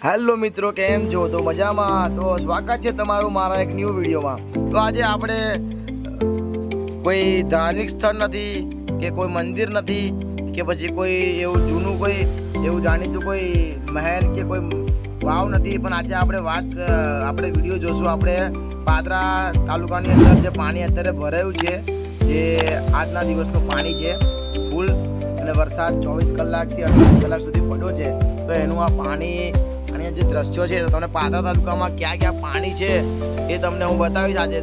Hello મિત્રો, કેમ છો? તો મજામાં? તો સ્વાગત છે તમારું મારા એક ન્યૂ વિડીયોમાં. તો આજે આપણે કોઈ ધાર્મિક સ્થળ નથી કે કોઈ મંદિર નથી કે પછી કોઈ એવું જૂનું કોઈ એવું જાણીતું કોઈ મહેલ કે કોઈ વાવ નથી, પણ આજે આપણે વિડીયો જોશું. આપણે પાદરા તાલુકાની અંદર જે પાણી અત્યારે ભરાયું છે, જે આજના દિવસનું પાણી છે ફૂલ, અને વરસાદ 24 કલાકથી 28 કલાક સુધી પડ્યો છે. તો એનું આ પાણી અને જે દ્રશ્યો છે, તમને પાદરા તાલુકામાં ક્યાં ક્યાં પાણી છે એ તમને હું બતાવીશ આજે.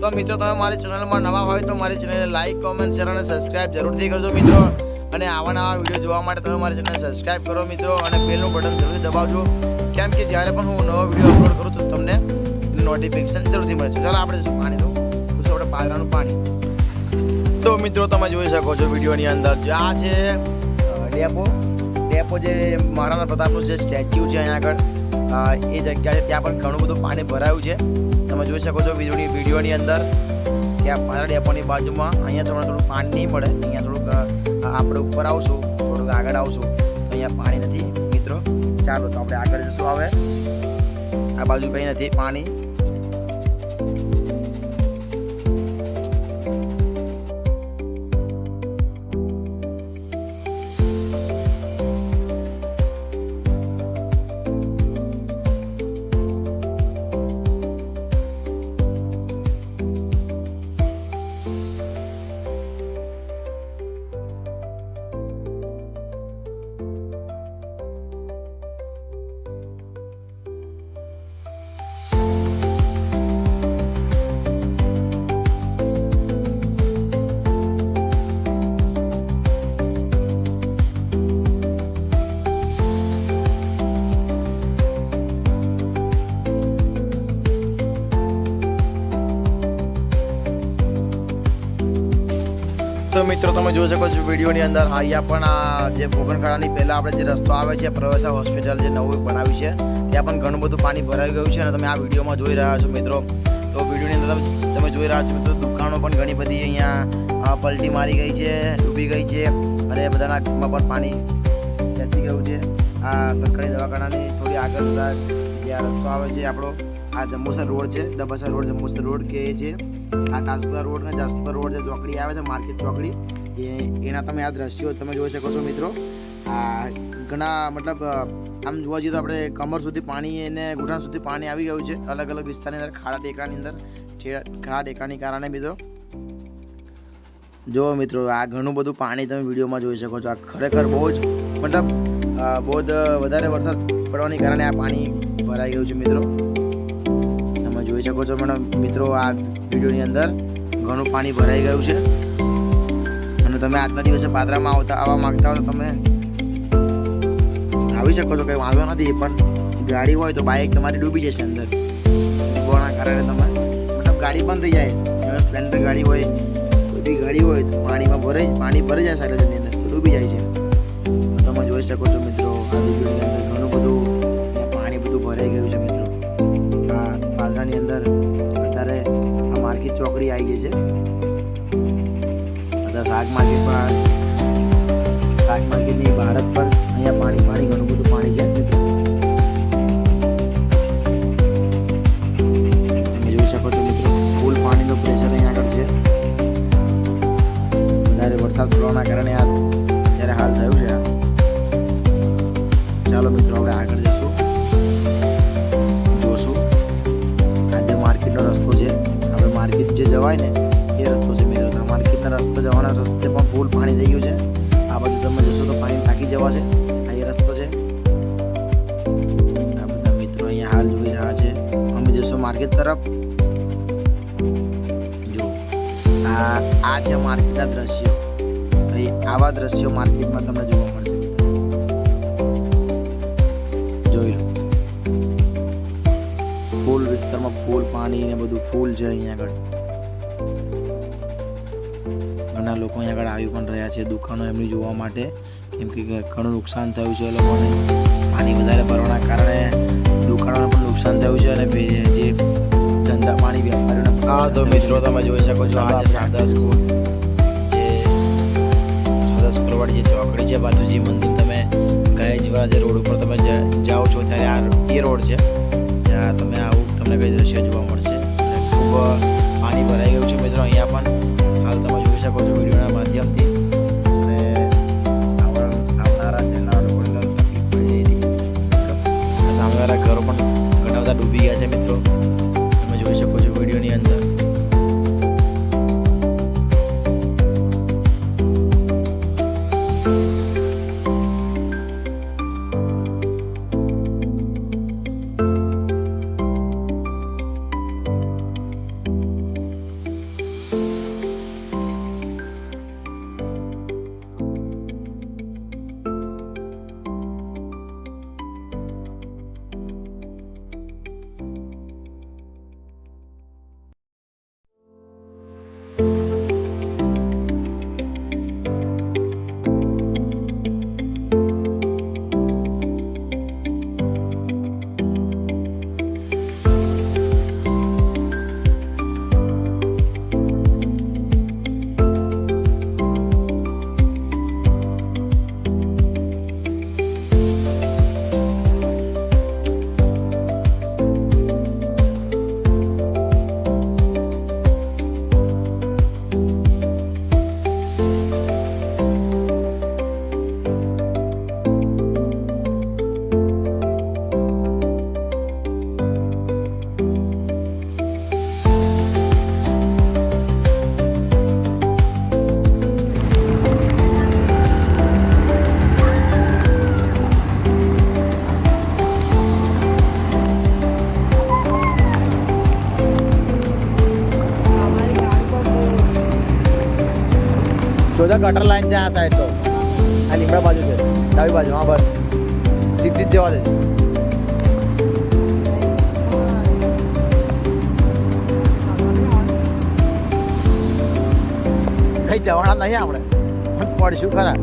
તો મિત્રો તમે મારી ચેનલમાં નવા હોય તો મારી ચેનલને લાઈક, કોમેન્ટ, શેર અને સબસ્ક્રાઈબ જરૂરથી કરજો મિત્રો. અને આવા નવા વિડીયો જોવા માટે તમે મારી ચેનલને સબસ્ક્રાઈબ કરો મિત્રો, અને બેલનું બટન જરૂરથી દબાવજો, કેમ કે જ્યારે પણ હું નવો વિડીયો અપલોડ કરું તો તમને નોટિફિકેશન જરૂરથી મળે છે. ચાલો આપણે જઈશું પાણીનું, પૂછો આપણે પાદરાનું પાણી. તો મિત્રો તમે જોઈ શકો છો વિડીયોની અંદર, આ છે ડેપો જે મહારાણા પ્રતાપનું જે સ્ટેચ્યુ છે અહીંયા આગળ, એ જગ્યા છે. ત્યાં પણ ઘણું બધું પાણી ભરાયું છે. તમે જોઈ શકો છો વિડીયોની અંદર ત્યાં પાદરા ડેપોની બાજુમાં. અહીંયા તમને થોડું પાણી નહીં મળે, અહીંયા થોડુંક આપણે ઉપર આવશું, થોડુંક આગળ આવશું તો અહીંયા પાણી નથી મિત્રો. ચાલો તો આપણે આગળ જશું. હવે આ બાજુ કંઈ નથી પાણી. તો મિત્રો તમે જોઈ શકો છો વિડીયોની અંદર, અહીંયા પણ આ જે ભોગણખાડાની પહેલાં આપણે જે રસ્તો આવે છે, પ્રવેશા હોસ્પિટલ જે નવું બનાવ્યું છે, ત્યાં પણ ઘણું બધું પાણી ભરાઈ ગયું છે. અને તમે આ વિડીયોમાં જોઈ રહ્યા છો મિત્રો. તો વિડીયોની અંદર તમે જોઈ રહ્યા છો મિત્રો, દુકાનો પણ ઘણી બધી અહીંયા પલટી મારી ગઈ છે, ડૂબી ગઈ છે, અને બધાના ઘરમાં પણ પાણી બેસી ગયું છે. આ સરકારી દવાખાનાની થોડી આગળ જ્યાં રસ્તો આવે છે આપણો, આ જંબુસર રોડ છે, ડબાસા રોડ, જંબુસર રોડ કે છે. આ તાજપુરા રોડ ને જાસપુરા રોડ જે ચોકડી આવે છે, માર્કેટ ચોકડી, એના તમે આ દ્રશ્યો તમે જોઈ શકો છો મિત્રો. આ ઘણા મતલબ આમ જોવા જઈએ તો આપણે કમર સુધી પાણી અને ઘૂંટણ સુધી પાણી આવી ગયું છે અલગ અલગ વિસ્તારની અંદર, ખાડા ટેકરાની કારણે મિત્રો. જો મિત્રો આ ઘણું બધું પાણી તમે વિડીયોમાં જોઈ શકો છો. આ ખરેખર બહુ જ મતલબ બહુ જ વધારે વરસાદ પડવાને કારણે આ પાણી ભરાઈ ગયું છે મિત્રો. તમે જોઈ શકો છો મિત્રો, આ વિડીયોની અંદર ઘણું પાણી ભરાઈ ગયું છે. અને તમે આજના દિવસે પાદરામાં આવવા માંગતા હો તો તમે આવી શકો છો, કંઈ વાંધો નથી. પણ ગાડી હોય તો બાઇક તમારી ડૂબી જશે અંદર, ડૂબવાના કારણે તમે મતલબ ગાડી બંધ થઈ જાય. સ્પ્લેન્ડર ગાડી હોય, કોઈ બી ગાડી હોય તો પાણી ભરી જાય સાયલેન્સરની અંદર તો ડૂબી જાય છે. તમે જોઈ શકો છો મિત્રો, આ વિડીયોની અંદર ઘણું બધું પાણી ભરાઈ ગયું છે મિત્રો. આ પાદરાની અંદર અત્યારે આ માર્કેટ ચોકડી આવી ગઈ છે. બધા શાક માર્કેટની બહાર જ પણ અહીંયા પાણી ઘણું બધું પાણી છે. તમે જોઈ શકો છો મિત્રો, ફૂલ પાણીનું પ્રેશર અહીંયા આગળ છે. વધારે વરસાદ પડવાના કારણે અત્યારે હાલ થયું છે. ચાલો મિત્રો આપણે આગળ જઈશું, જોશું આ જે માર્કેટનો રસ્તો છે. આપણે માર્કેટ જે જવાય ને એ રસ્તો છે મિત્રો. માર્કેટના રસ્તે જવાના રસ્તે પણ ફૂલ પાણી થઈ ગયું છે. આ બાજુ તમે જશો તો પાણી થાકી જવાશે. આ એ રસ્તો છે. આ બધા મિત્રો અહીંયા હાલ જોઈ રહ્યા છે. અમે જશું માર્કેટ તરફ. જો આ છે માર્કેટના દ્રશ્યો. આવા દ્રશ્યો માર્કેટમાં તમને જોવા મળશે. જોઈ લો, ફૂલ વિસ્તારમાં ફૂલ પાણી ને બધું ફૂલ છે અહીંયા આગળ. ઘણા લોકો અહીંયા આગળ આવી પણ રહ્યા છે દુકાનો એમની જોવા માટે, કેમ કે ઘણું નુકસાન થયું છે એ લોકોને. પાણી વધારે ભરવાના કારણે દુકાનોને પણ નુકસાન થયું છે, અને જે ધંધા પાણી વેપારીઓને. હા તો મિત્રો તમે જોઈ શકો છો, આ શારદા સ્કૂલવાળી જે ચોકડી છે, બાજુજી મંદિર તમે ગયા જ ઘણીવાર જે રોડ ઉપર તમે જાઓ છો ત્યારે આ એ રોડ છે ત્યાં તમે આવું તમને કઈ દ્રશ્ય જોવા મળશે. ખૂબ પાણી ભરાઈ ગયું છે મિત્રો અહીંયા પણ હાલ તમે જોઈ શકો છો વિડીયોના માધ્યમથી. અને આવનારા લોકોને તકલીફ પડી રહી હતી. સામેવાળા ઘરો પણ ઘણા બધા ડૂબી ગયા છે મિત્રો, તમે જોઈ શકો છો વિડીયોની અંદર. જોતા ગટર લાઈન છે આ સાઈડ, તો આ લીમડા બાજુ છે ડાબી બાજુ. હા બસ સીધી જ જવા દે. કઈ જવાના નહીં આપણે, પણ પડશું ખરા.